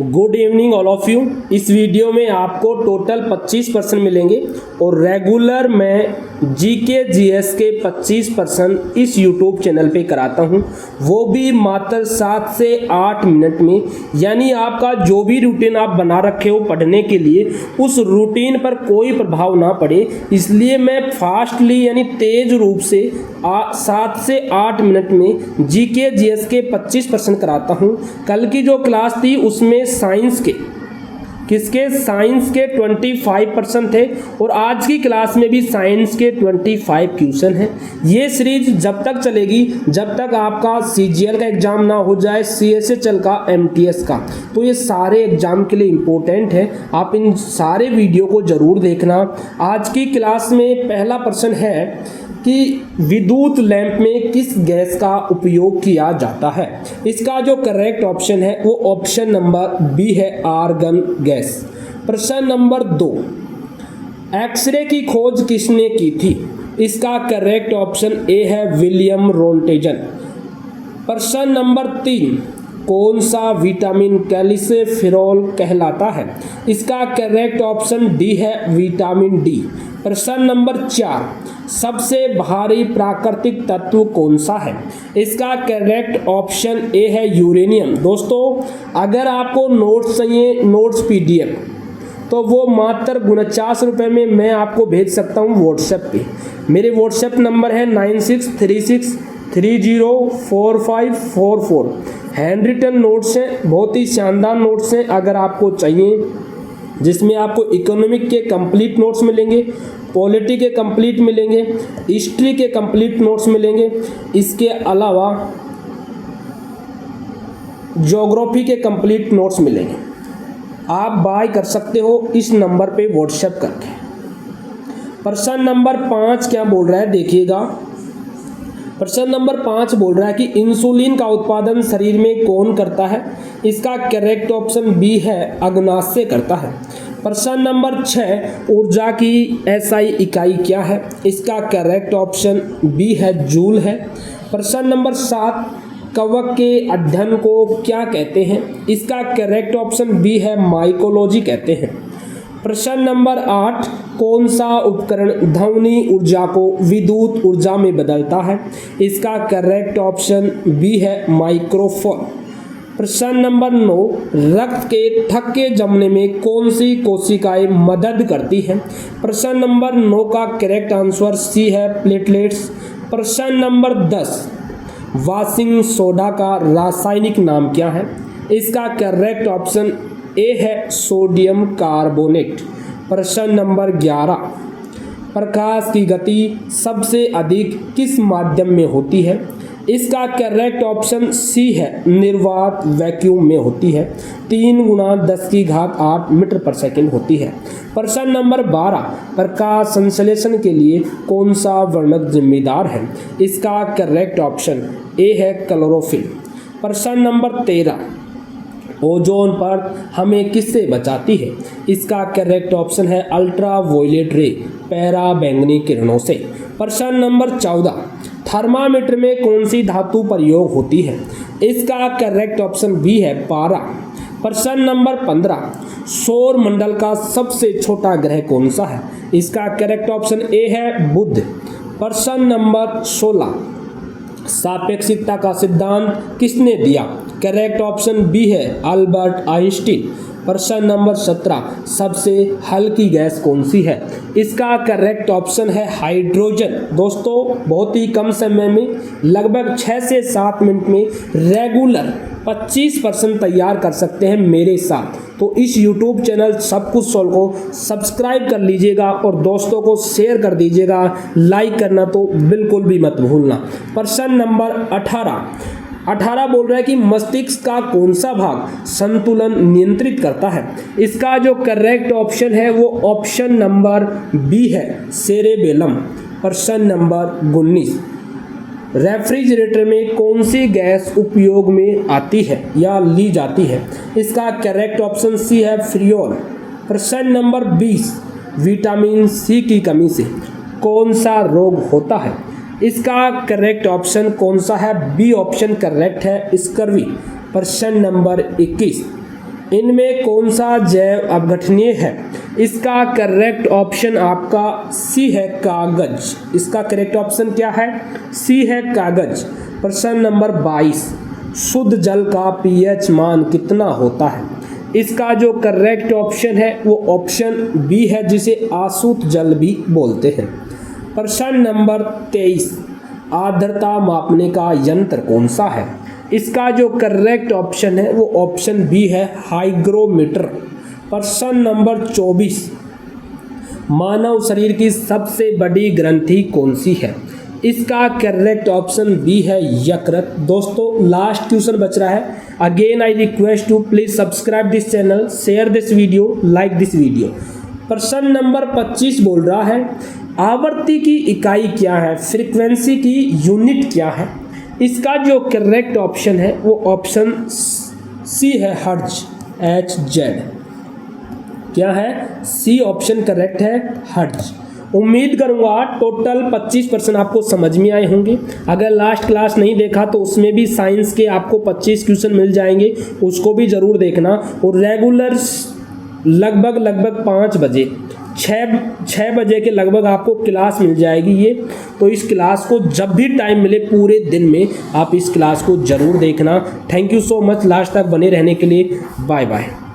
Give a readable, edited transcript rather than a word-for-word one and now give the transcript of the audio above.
Good evening all of you. इस video में आपको टोटल 25% मिलेंगे और रेगुलर मैं जीके जीएस के 25% इस यूट्यूब चैनल पे कराता हूँ, वो भी मात्र 7 से 8 मिनट में। यानी आपका जो भी रूटीन आप बना रखे हो पढ़ने के लिए, उस रूटीन पर कोई प्रभाव ना पड़े, इसलिए मैं फास्टली यानी तेज रूप से 7 से 8 मिनट में जीके जीएस के 25% कराता हूँ। कल की जो क्लास थी उसमें साइंस के साइंस के 25% थे और आज की क्लास में भी साइंस के 25 क्वेश्चन हैं। ये सीरीज जब तक चलेगी जब तक आपका सीजीएल का एग्जाम ना हो जाए, सीएसएचएल का, एमटीएस का। तो ये सारे एग्जाम के लिए इम्पोर्टेंट है, आप इन सारे वीडियो को जरूर देखना। आज की क्लास में पहला प्रश्न है कि विद्युत लैंप में किस गैस का उपयोग किया जाता है। इसका जो करेक्ट ऑप्शन है वो ऑप्शन नंबर बी है, आर्गन गैस। प्रश्न नंबर 2, एक्सरे की खोज किसने की थी। इसका करेक्ट ऑप्शन ए है, विलियम रोंटेजन। प्रश्न नंबर 3, कौन सा विटामिन कैल्सिफेरॉल कहलाता है। इसका करेक्ट ऑप्शन डी है, विटामिन डी। प्रश्न नंबर 4, सबसे भारी प्राकृतिक तत्व कौन सा है। इसका करेक्ट ऑप्शन ए है, यूरेनियम। दोस्तों, अगर आपको नोट्स चाहिए, नोट्स पीडीएफ, तो वो मात्र 49 रुपये में मैं आपको भेज सकता हूँ व्हाट्सएप पे। मेरे व्हाट्सएप नंबर है 9636304544। हैंड रिटन नोट्स हैं, बहुत ही शानदार नोट्स हैं। अगर आपको चाहिए, जिसमें आपको इकोनॉमिक के कंप्लीट नोट्स मिलेंगे, पॉलिटी के कंप्लीट मिलेंगे, हिस्ट्री के कंप्लीट नोट्स मिलेंगे, इसके अलावा ज्योग्राफी के कंप्लीट नोट्स मिलेंगे। आप बाय कर सकते हो इस नंबर पे व्हाट्सएप करके। प्रश्न नंबर 5 क्या बोल रहा है, देखिएगा। प्रश्न नंबर 5 बोल रहा है कि इंसुलिन का उत्पादन शरीर में कौन करता है। इसका करेक्ट ऑप्शन बी है, अग्नाशय करता है। प्रश्न नंबर 6, ऊर्जा की एसआई इकाई क्या है। इसका करेक्ट ऑप्शन बी है, जूल है। प्रश्न नंबर 7, कवक के अध्ययन को क्या कहते हैं। इसका करेक्ट ऑप्शन बी है, माइकोलॉजी कहते हैं। प्रश्न नंबर 8, कौन सा उपकरण ध्वनि ऊर्जा को विद्युत ऊर्जा में बदलता है। इसका करेक्ट ऑप्शन बी है, माइक्रोफोन। प्रश्न नंबर 9, रक्त के थक्के जमने में कौन सी कोशिकाएं मदद करती हैं। प्रश्न नंबर 9 का करेक्ट आंसर सी है, प्लेटलेट्स। प्रश्न नंबर 10, वॉशिंग सोडा का रासायनिक नाम क्या है। इसका करेक्ट ऑप्शन ए है, सोडियम कार्बोनेट। प्रश्न नंबर 11, प्रकाश की गति सबसे अधिक किस माध्यम में होती है। इसका करेक्ट ऑप्शन सी है, निर्वात वैक्यूम में होती है। 3 × 10⁸ मीटर पर सेकेंड होती है। प्रश्न नंबर 12, प्रकाश संश्लेषण के लिए कौन सा वर्णक जिम्मेदार है। इसका करेक्ट ऑप्शन ए है, क्लोरोफिल। प्रश्न नंबर 13, ओजोन परत हमें किससे बचाती है। इसका करेक्ट ऑप्शन है, अल्ट्रा वायलेट रे, पैरा बैंगनी किरणों से। प्रश्न नंबर 14, थर्मामीटर में कौन सी धातु प्रयोग होती है। इसका करेक्ट ऑप्शन बी है, पारा। प्रश्न नंबर 15, सौर मंडल का सबसे छोटा ग्रह कौन सा है। इसका करेक्ट ऑप्शन ए है, बुध। प्रश्न नंबर 16, सापेक्षिकता का सिद्धांत किसने दिया। करेक्ट ऑप्शन बी है, अल्बर्ट आइंस्टीन। प्रश्न नंबर 17, सबसे हल्की गैस कौन सी है। इसका करेक्ट ऑप्शन है, हाइड्रोजन। दोस्तों, बहुत ही कम समय में लगभग 6 से 7 मिनट में रेगुलर 25% तैयार कर सकते हैं मेरे साथ। तो इस YouTube चैनल सब कुछ सॉल्व को सब्सक्राइब कर लीजिएगा और दोस्तों को शेयर कर दीजिएगा। लाइक करना तो बिल्कुल भी मत भूलना। प्रश्न नंबर 18 बोल रहा है कि मस्तिष्क का कौन सा भाग संतुलन नियंत्रित करता है। इसका जो करेक्ट ऑप्शन है वो ऑप्शन नंबर बी है, सेरेबेलम। प्रश्न नंबर 19, रेफ्रिजरेटर में कौन सी गैस उपयोग में आती है या ली जाती है। इसका करेक्ट ऑप्शन सी है, फ्रियोल। प्रश्न नंबर 20, विटामिन सी की कमी से कौन सा रोग होता है। इसका करेक्ट ऑप्शन कौन सा है, बी ऑप्शन करेक्ट है, स्कर्वी। प्रश्न नंबर 21, इनमें कौन सा जैव अपघटनीय है? इसका करेक्ट ऑप्शन आपका सी है कागज। इसका करेक्ट ऑप्शन क्या है? सी है कागज। प्रश्न नंबर 22, शुद्ध जल का पीएच मान कितना होता है? इसका जो करेक्ट ऑप्शन है वो ऑप्शन बी है, जिसे अशुद्ध जल भी बोलते हैं। प्रश्न नंबर 23, आर्द्रता मापने का यंत्र कौन सा है? इसका जो करेक्ट ऑप्शन है वो ऑप्शन बी है, हाइग्रोमीटर। प्रश्न नंबर 24, मानव शरीर की सबसे बड़ी ग्रंथि कौन सी है? इसका करेक्ट ऑप्शन बी है, यकृत। दोस्तों लास्ट क्वेश्चन बच रहा है। Again I request to please subscribe this channel, share this video, like this video. प्रश्न नंबर 25 बोल रहा है, आवृत्ति की इकाई क्या है? फ्रीक्वेंसी की यूनिट क्या है? इसका जो करेक्ट ऑप्शन है वो ऑप्शन सी है, हर्ट्ज, HZ। क्या है? सी ऑप्शन करेक्ट है, हर्ट्ज। उम्मीद करूंगा टोटल 25% आपको समझ में आए होंगे। अगर लास्ट क्लास नहीं देखा तो उसमें भी साइंस के आपको 25 क्वेश्चन मिल जाएंगे, उसको भी ज़रूर देखना। और रेगुलर लगभग 5 बजे 6 बजे के लगभग आपको क्लास मिल जाएगी ये। तो इस क्लास को जब भी टाइम मिले पूरे दिन में आप इस क्लास को ज़रूर देखना। Thank you so much last तक बने रहने के लिए। Bye bye.